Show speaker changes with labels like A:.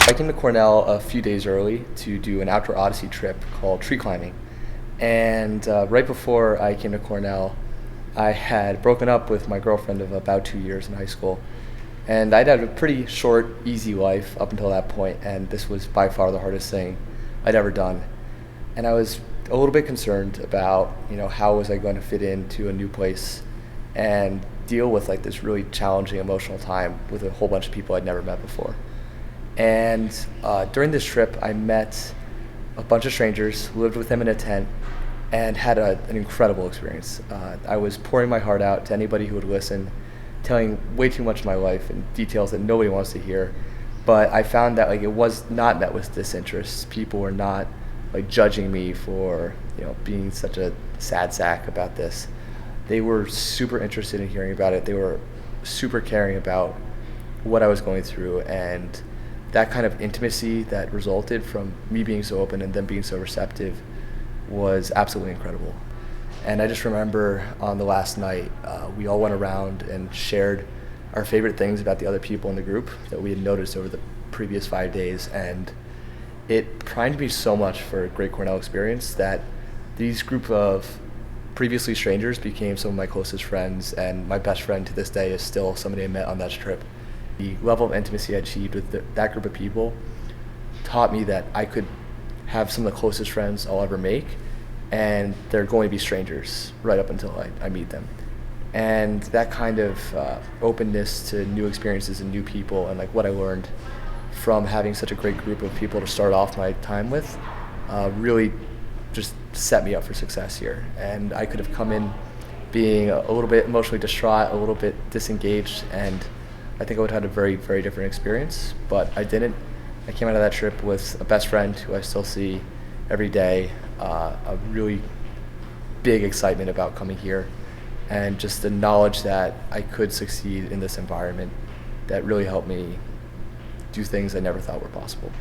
A: I came to Cornell a few days early to do an Outdoor Odyssey trip called tree climbing. And right before I came to Cornell, I had broken up with my girlfriend of about 2 years in high school. And I'd had a pretty short, easy life up until that point, and this was by far the hardest thing I'd ever done. And I was a little bit concerned about, how was I going to fit into a new place and deal with like this really challenging emotional time with a whole bunch of people I'd never met before. And during this trip, I met a bunch of strangers, lived with them in a tent, and had an incredible experience. I was pouring my heart out to anybody who would listen, telling way too much of my life and details that nobody wants to hear. But I found that it was not met with disinterest. People were not judging me for being such a sad sack about this. They were super interested in hearing about it. They were super caring about what I was going through, and that kind of intimacy that resulted from me being so open and them being so receptive was absolutely incredible. And I just remember on the last night, we all went around and shared our favorite things about the other people in the group that we had noticed over the previous 5 days. And it primed me so much for a great Cornell experience that these group of previously strangers became some of my closest friends, and my best friend to this day is still somebody I met on that trip. The level of intimacy I achieved with that group of people taught me that I could have some of the closest friends I'll ever make, and they're going to be strangers right up until I meet them. And that kind of openness to new experiences and new people, and what I learned from having such a great group of people to start off my time with really just set me up for success here. And I could have come in being a little bit emotionally distraught, a little bit disengaged, and I think I would have had a very, very different experience, but I didn't. I came out of that trip with a best friend who I still see every day, a really big excitement about coming here, and just the knowledge that I could succeed in this environment that really helped me do things I never thought were possible.